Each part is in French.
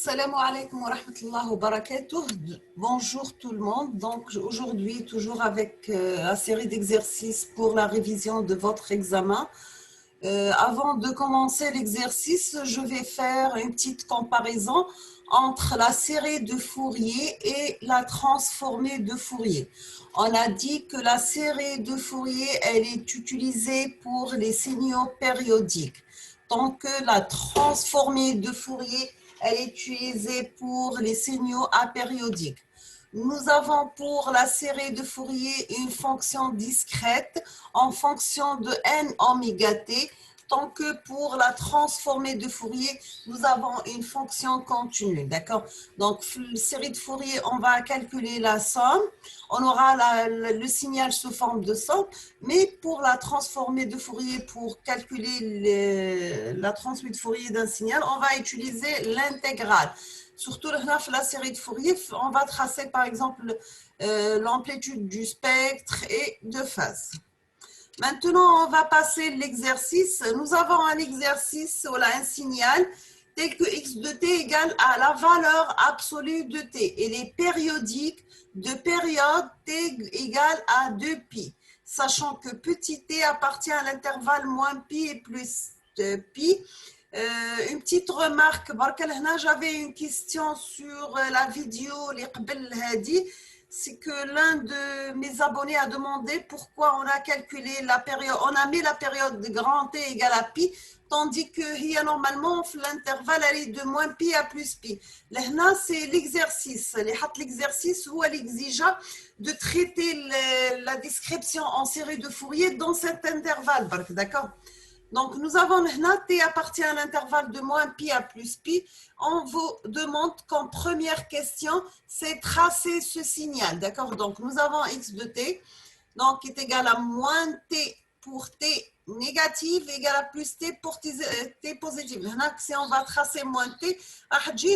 Salam alaikum wa rahmatullahi wa barakatuh. Bonjour tout le monde. Donc aujourd'hui, toujours avec la série d'exercices pour la révision de votre examen. Avant de commencer l'exercice, je vais faire une petite comparaison entre la série de Fourier et la transformée de Fourier. On a dit que la série de Fourier, elle est utilisée pour les signaux périodiques, tant que la transformée de Fourier, elle est utilisée pour les signaux apériodiques. Nous avons pour la série de Fourier une fonction discrète en fonction de n oméga t, tant que pour la transformée de Fourier, nous avons une fonction continue, d'accord? Donc, la série de Fourier, on va calculer la somme, on aura le signal sous forme de somme, mais pour la transformée de Fourier, pour calculer la transformée de Fourier d'un signal, on va utiliser l'intégrale. Surtout la série de Fourier, on va tracer par exemple l'amplitude du spectre et de phase. Maintenant, on va passer l'exercice. Nous avons un exercice, voilà, un signal tel que x de t égale à la valeur absolue de t. Et les périodiques de période t égale à 2pi, sachant que petit t appartient à l'intervalle moins pi et plus pi. Une petite remarque, j'avais une question sur la vidéo, c'est que l'un de mes abonnés a demandé pourquoi on a calculé la période, on a mis la période de grand T égale à pi, tandis que normalement l'intervalle est de moins pi à plus pi. Là, c'est l'exercice. L'exercice où elle exige de traiter la description en série de Fourier dans cet intervalle, d'accord? Donc, nous avons maintenant t appartient à l'intervalle de moins pi à plus pi. On vous demande qu'en première question, c'est tracer ce signal, d'accord? Donc, nous avons x de t, donc qui est égal à moins t pour t négative égal à plus t pour t positive. Maintenant, si on va tracer moins t,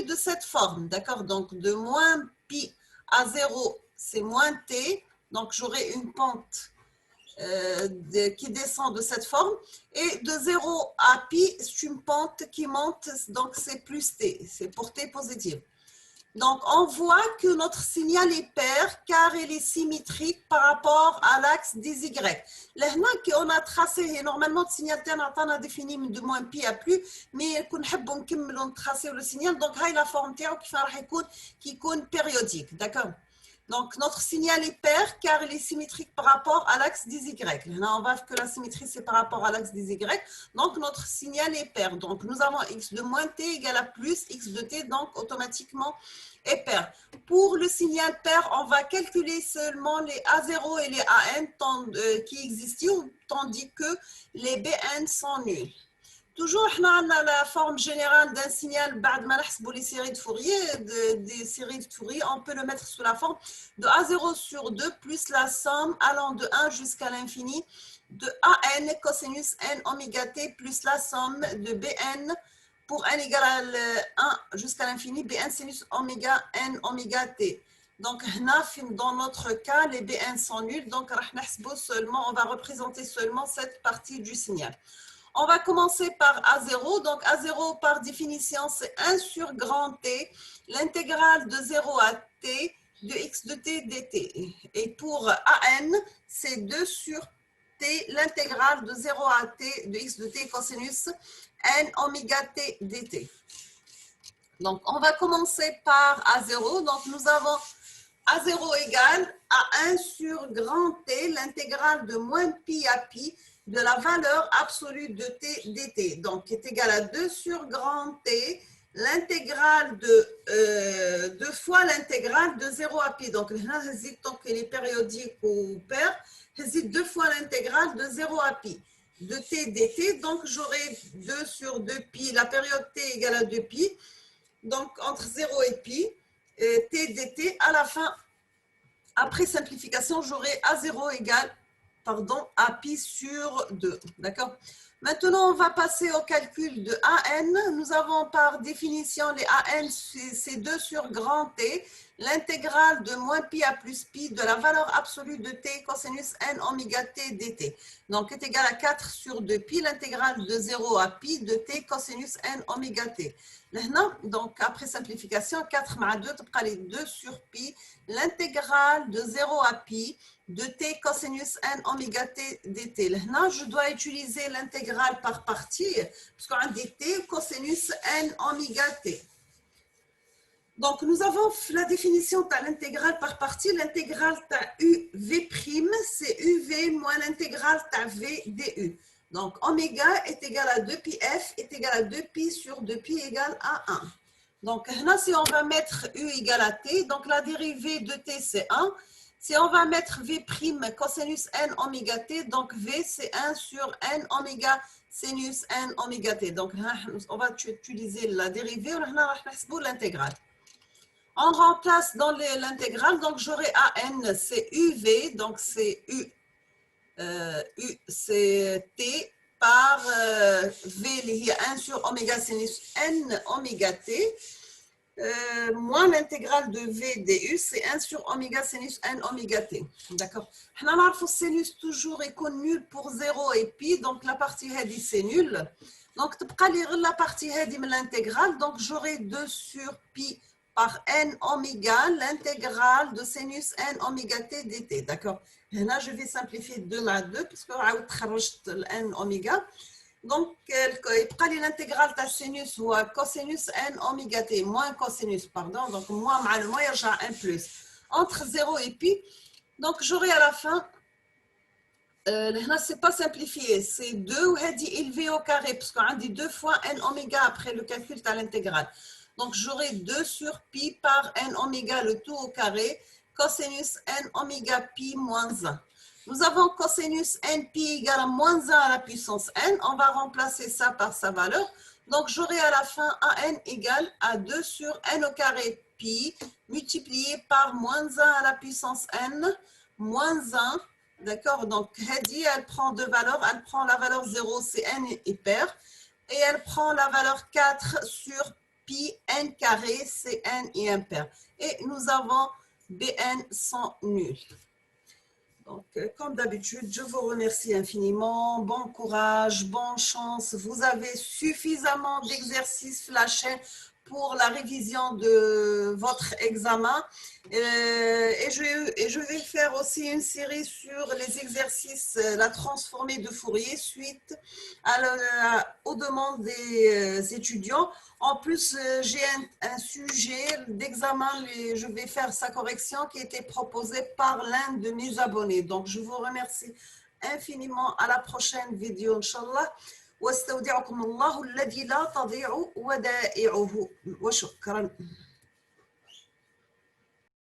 de cette forme, d'accord? Donc, de moins pi à 0, c'est moins t. Donc, j'aurai une pente qui descend de cette forme, et de 0 à pi, c'est une pente qui monte, donc c'est plus t, c'est pour t positive. Donc, on voit que notre signal est pair car il est symétrique par rapport à l'axe des Y. Là, on a tracé, normalement, le signal T, on a défini de moins pi à plus, mais on a tracé le signal, donc, la forme T qui est périodique, d'accord? Donc, notre signal est pair car il est symétrique par rapport à l'axe des Y. Là, on voit que la symétrie, c'est par rapport à l'axe des Y. Donc, notre signal est pair. Donc, nous avons x de moins t égale à plus x de t, donc automatiquement est pair. Pour le signal pair, on va calculer seulement les A0 et les AN qui existent, tandis que les BN sont nuls. Toujours, on a la forme générale d'un signal, pour les séries de Fourier, des séries de Fourier, on peut le mettre sous la forme de A0 sur 2 plus la somme allant de 1 jusqu'à l'infini de AN cosinus n oméga t plus la somme de BN pour n égale à 1 jusqu'à l'infini, BN sinus oméga n oméga t. Donc, dans notre cas, les BN sont nuls, donc on va représenter seulement cette partie du signal. On va commencer par A0. Donc, A0, par définition, c'est 1 sur grand T, l'intégrale de 0 à T de x de T dt. Et pour AN, c'est 2 sur T, l'intégrale de 0 à T de x de T cosinus n oméga T dt. Donc, on va commencer par A0. Donc, nous avons A0 égale à 1 sur grand T, l'intégrale de moins pi à pi, de la valeur absolue de t dt, donc qui est égal à 2 sur grand T, l'intégrale de 2 fois l'intégrale de 0 à pi. Donc, tant qu'il est périodique ou pair, j'hésite 2 fois l'intégrale de 0 à pi de t dt. Donc, j'aurai 2 sur 2 pi, la période t égale à 2 pi, donc entre 0 et pi, t dt, à la fin, après simplification, j'aurai A0 égale à pi sur 2, d'accord? Maintenant, on va passer au calcul de AN. Nous avons par définition les AN, c'est 2 sur grand T, l'intégrale de moins pi à plus pi de la valeur absolue de T cosinus N oméga T dt. Donc, est égal à 4 sur 2 pi, l'intégrale de 0 à pi de T cosinus N oméga T. Donc, après simplification, 4 مع 2, تبقى les 2 sur pi, l'intégrale de 0 à pi de t cosinus n oméga t dt. Là, je dois utiliser l'intégrale par partie, parce qu'on a dit t cosinus n oméga t. Donc, nous avons la définition de l'intégrale par partie. L'intégrale de uv', c'est uv moins l'intégrale de v du. Donc, oméga est égal à 2 pi f est égal à 2 pi sur 2 pi égale à 1. Donc, là, si on va mettre u égale à t, donc la dérivée de t, c'est 1. Si on va mettre v' cosinus n oméga t, donc v, c'est 1 sur n oméga sinus n oméga t. Donc, on va utiliser la dérivée, on va l'intégrale. On remplace dans l'intégrale, donc j'aurai AN, c'est UV, donc c'est c'est T par V, il y a 1 sur oméga sinus N oméga T, moins l'intégrale de V du, c'est 1 sur oméga sinus N oméga T. D'accord. On a le sinus toujours est nul pour 0 et pi, donc la partie heady c'est nul. Donc, la partie heady de l'intégrale, donc j'aurai 2 sur pi par n oméga, l'intégrale de sinus n oméga t dt. D'accord. Là, je vais simplifier 2 à 2, puisque on a n oméga. Donc, l'intégrale de sinus ou cosinus n oméga t, moins cosinus, pardon, donc moins mal, moins, il y a 1 plus. Entre 0 et pi, donc j'aurai à la fin, là, ce n'est pas simplifié, c'est 2 ou élevé au carré, parce qu'on a dit 2 fois n oméga après le calcul de l'intégrale. Donc, j'aurai 2 sur pi par n oméga, le tout au carré, cosinus n oméga pi moins 1. Nous avons cosinus n pi égale à moins 1 à la puissance n. On va remplacer ça par sa valeur. Donc, j'aurai à la fin an égale à 2 sur n au carré pi multiplié par moins 1 à la puissance n moins 1. D'accord. Donc, Hedi, elle prend deux valeurs. Elle prend la valeur 0, c'est n impair. Et elle prend la valeur 4 sur pi n carré, c'est n et impair. Et nous avons bn sont nuls. Donc, comme d'habitude, je vous remercie infiniment. Bon courage, bonne chance. Vous avez suffisamment d'exercices flashés pour la révision de votre examen. Et je vais faire aussi une série sur les exercices, la transformée de Fourier suite aux demandes des étudiants. En plus, j'ai un sujet d'examen, je vais faire sa correction qui a été proposé par l'un de mes abonnés. Donc, je vous remercie infiniment. À la prochaine vidéo, Inch'Allah. واستودعكم الله الذي لا تضيع ودائعه وشكرا